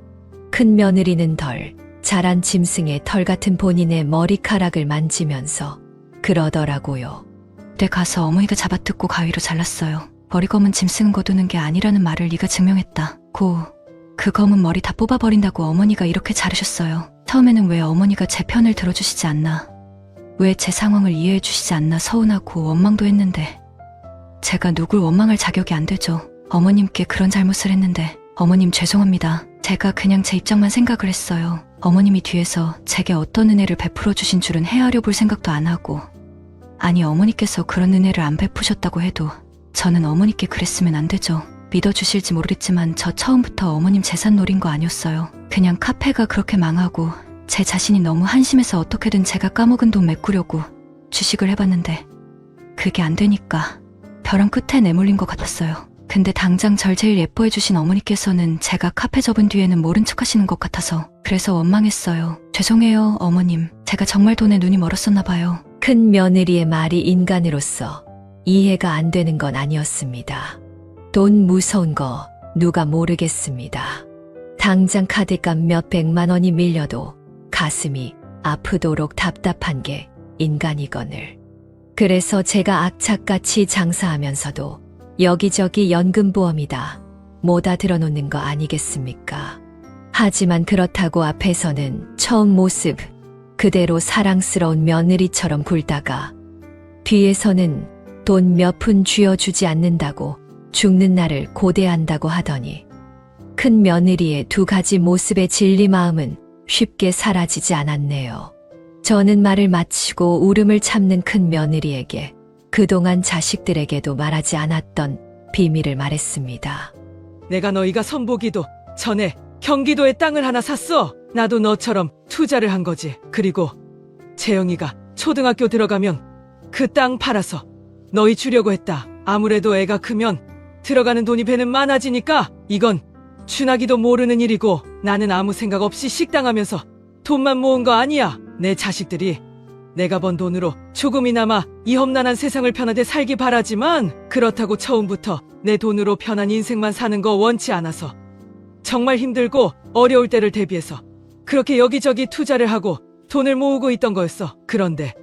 Speaker 1: 큰 며느리는 덜 자란 짐승의 털 같은 본인의 머리카락을 만지면서 그러더라고요.
Speaker 7: 내 가서 어머니가 잡아뜯고 가위로 잘랐어요. 머리 검은 짐승은 거두는 게 아니라는 말을 네가 증명했다. 그 검은 머리 다 뽑아버린다고 어머니가 이렇게 자르셨어요. 처음에는 왜 어머니가 제 편을 들어주시지 않나, 왜 제 상황을 이해해 주시지 않나 서운하고 원망도 했는데 제가 누굴 원망할 자격이 안 되죠. 어머님께 그런 잘못을 했는데 어머님 죄송합니다. 제가 그냥 제 입장만 생각을 했어요. 어머님이 뒤에서 제게 어떤 은혜를 베풀어 주신 줄은 헤아려 볼 생각도 안 하고, 아니 어머니께서 그런 은혜를 안 베푸셨다고 해도 저는 어머니께 그랬으면 안 되죠. 믿어주실지 모르겠지만 저 처음부터 어머님 재산 노린 거 아니었어요. 그냥 카페가 그렇게 망하고 제 자신이 너무 한심해서 어떻게든 제가 까먹은 돈 메꾸려고 주식을 해봤는데 그게 안 되니까 벼랑 끝에 내몰린 것 같았어요. 근데 당장 절 제일 예뻐해 주신 어머니께서는 제가 카페 접은 뒤에는 모른 척 하시는 것 같아서 그래서 원망했어요. 죄송해요 어머님. 제가 정말 돈에 눈이 멀었었나 봐요.
Speaker 1: 큰 며느리의 말이 인간으로서 이해가 안 되는 건 아니었습니다. 돈 무서운 거 누가 모르겠습니다. 당장 카드값 몇백만 원이 밀려도 가슴이 아프도록 답답한 게 인간이거늘. 그래서 제가 악착같이 장사하면서도 여기저기 연금보험이다 뭐다 들어놓는 거 아니겠습니까? 하지만 그렇다고 앞에서는 처음 모습 그대로 사랑스러운 며느리처럼 굴다가 뒤에서는 돈 몇 푼 쥐어주지 않는다고 죽는 날을 고대한다고 하더니 큰 며느리의 두 가지 모습의 진리 마음은 쉽게 사라지지 않았네요. 저는 말을 마치고 울음을 참는 큰 며느리에게 그동안 자식들에게도 말하지 않았던 비밀을 말했습니다.
Speaker 5: 내가 너희가 선보기도 전에 경기도에 땅을 하나 샀어. 나도 너처럼 투자를 한 거지. 그리고 재영이가 초등학교 들어가면 그 땅 팔아서 너희 주려고 했다. 아무래도 애가 크면 들어가는 돈이 배는 많아지니까 이건 준하기도 모르는 일이고 나는 아무 생각 없이 식당하면서 돈만 모은 거 아니야. 내 자식들이 내가 번 돈으로 조금이나마 이 험난한 세상을 편하게 살기 바라지만 그렇다고 처음부터 내 돈으로 편한 인생만 사는 거 원치 않아서 정말 힘들고 어려울 때를 대비해서 그렇게 여기저기 투자를 하고 돈을 모으고 있던 거였어. 그런데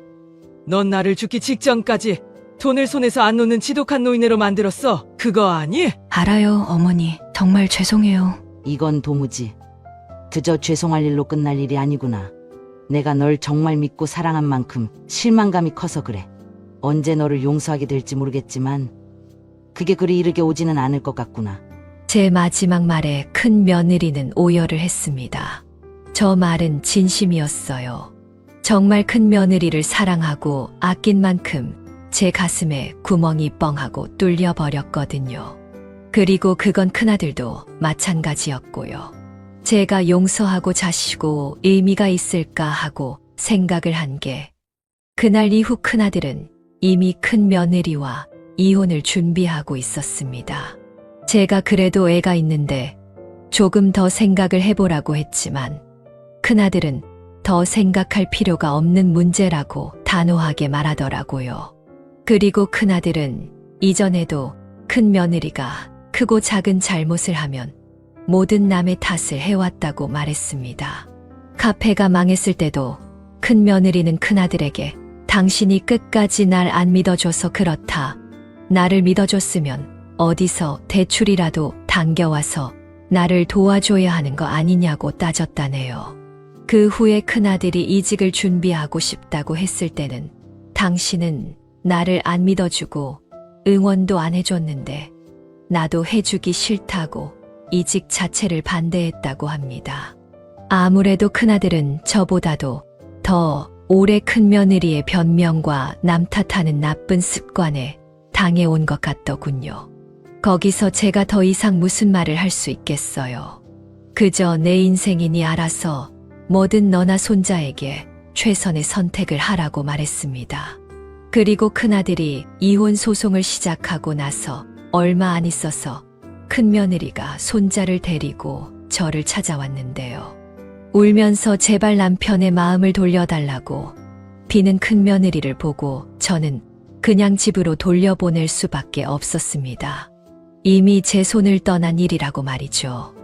Speaker 5: 넌 나를 죽기 직전까지 돈을 손에서 안 놓는 지독한 노인네로 만들었어. 그거 아니?
Speaker 7: 알아요 어머니. 정말 죄송해요.
Speaker 3: 이건 도무지 그저 죄송할 일로 끝날 일이 아니구나. 내가 널 정말 믿고 사랑한 만큼 실망감이 커서 그래. 언제 너를 용서하게 될지 모르겠지만 그게 그리 이르게 오지는 않을 것 같구나.
Speaker 1: 제 마지막 말에 큰 며느리는 오열을 했습니다. 저 말은 진심이었어요. 정말 큰 며느리를 사랑하고 아낀 만큼 제 가슴에 구멍이 뻥하고 뚫려버렸거든요. 그리고 그건 큰아들도 마찬가지였고요. 제가 용서하고 자시고 의미가 있을까 하고 생각을 한 게 그날 이후 큰아들은 이미 큰 며느리와 이혼을 준비하고 있었습니다. 제가 그래도 애가 있는데 조금 더 생각을 해보라고 했지만 큰아들은 더 생각할 필요가 없는 문제라고 단호하게 말하더라고요. 그리고 큰아들은 이전에도 큰 며느리가 크고 작은 잘못을 하면 모든 남의 탓을 해왔다고 말했습니다. 카페가 망했을 때도 큰 며느리는 큰아들에게 당신이 끝까지 날 안 믿어줘서 그렇다. 나를 믿어줬으면 어디서 대출이라도 당겨와서 나를 도와줘야 하는 거 아니냐고 따졌다네요. 그 후에 큰아들이 이직을 준비하고 싶다고 했을 때는 당신은 나를 안 믿어주고 응원도 안 해줬는데 나도 해주기 싫다고 이직 자체를 반대했다고 합니다. 아무래도 큰아들은 저보다도 더 오래 큰 며느리의 변명과 남 탓하는 나쁜 습관에 당해온 것 같더군요. 거기서 제가 더 이상 무슨 말을 할 수 있겠어요. 그저 내 인생이니 알아서 뭐든 너나 손자에게 최선의 선택을 하라고 말했습니다. 그리고 큰아들이 이혼 소송을 시작하고 나서 얼마 안 있어서 큰며느리가 손자를 데리고 저를 찾아왔는데요. 울면서 제발 남편의 마음을 돌려달라고 비는 큰며느리를 보고 저는 그냥 집으로 돌려보낼 수밖에 없었습니다. 이미 제 손을 떠난 일이라고 말이죠.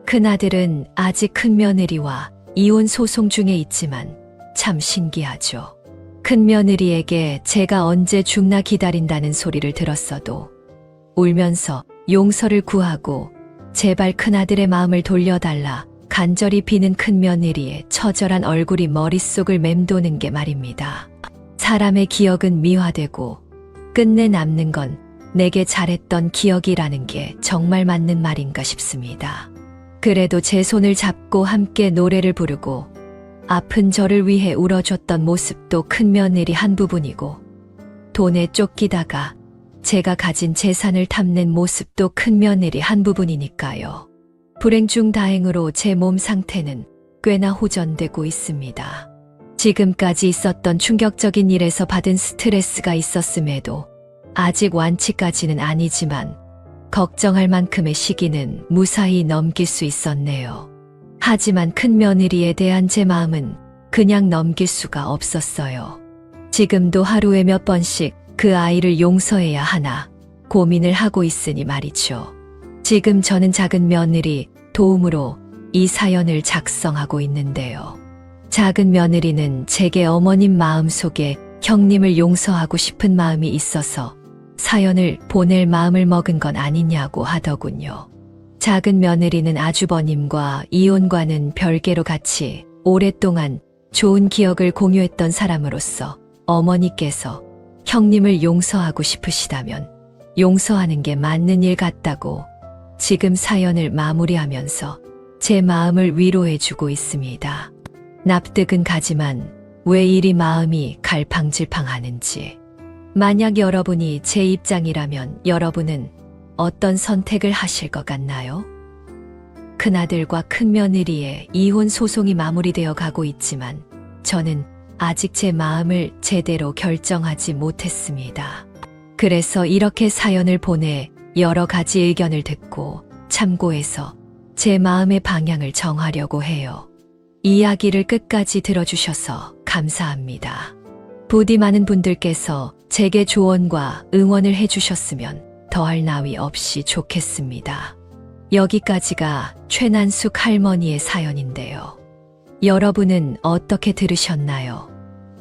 Speaker 1: 큰아들은 아직 큰며느리와 이혼 소송 중에 있지만 참 신기하죠. 큰며느리에게 제가 언제 죽나 기다린다는 소리를 들었어도 울면서 용서를 구하고 제발 큰아들의 마음을 돌려달라 간절히 비는 큰며느리의 처절한 얼굴이 머릿속을 맴도는 게 말입니다. 사람의 기억은 미화되고 끝내 남는 건 내게 잘했던 기억이라는 게 정말 맞는 말인가 싶습니다. 그래도 제 손을 잡고 함께 노래를 부르고 아픈 저를 위해 울어줬던 모습도 큰며느리 한 부분이고 돈에 쫓기다가 제가 가진 재산을 탐낸 모습도 큰며느리 한 부분이니까요. 불행 중 다행으로 제 몸 상태는 꽤나 호전되고 있습니다. 지금까지 있었던 충격적인 일에서 받은 스트레스가 있었음에도 아직 완치까지는 아니지만 걱정할 만큼의 시기는 무사히 넘길 수 있었네요. 하지만 큰며느리에 대한 제 마음은 그냥 넘길 수가 없었어요. 지금도 하루에 몇 번씩 그 아이를 용서해야 하나 고민을 하고 있으니 말이죠. 지금 저는 작은 며느리 도움으로 이 사연을 작성하고 있는데요. 작은 며느리는 제게 어머님 마음속에 형님을 용서하고 싶은 마음이 있어서 사연을 보낼 마음을 먹은 건 아니냐고 하더군요. 작은 며느리는 아주버님과 이혼과는 별개로 같이 오랫동안 좋은 기억을 공유했던 사람으로서 어머니께서 형님을 용서하고 싶으시다면 용서하는 게 맞는 일 같다고 지금 사연을 마무리하면서 제 마음을 위로해주고 있습니다. 납득은 가지만 왜 이리 마음이 갈팡질팡하는지. 만약 여러분이 제 입장이라면 여러분은 어떤 선택을 하실 것 같나요? 큰아들과 큰며느리의 이혼 소송이 마무리되어 가고 있지만 저는 아직 제 마음을 제대로 결정하지 못했습니다. 그래서 이렇게 사연을 보내 여러 가지 의견을 듣고 참고해서 제 마음의 방향을 정하려고 해요. 이야기를 끝까지 들어주셔서 감사합니다. 부디 많은 분들께서 제게 조언과 응원을 해주셨으면 더할 나위 없이 좋겠습니다. 여기까지가 최난숙 할머니의 사연인데요. 여러분은 어떻게 들으셨나요?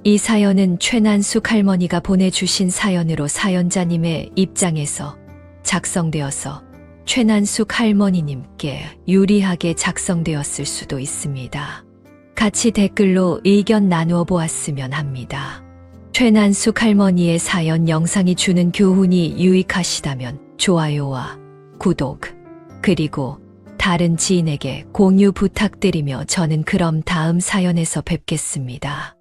Speaker 1: 이 사연은 최난숙 할머니가 보내주신 사연으로 사연자님의 입장에서 작성되어서 최난숙 할머니님께 유리하게 작성되었을 수도 있습니다. 같이 댓글로 의견 나누어 보았으면 합니다. 최난숙 할머니의 사연 영상이 주는 교훈이 유익하시다면 좋아요와 구독, 그리고 다른 지인에게 공유 부탁드리며 저는 그럼 다음 사연에서 뵙겠습니다.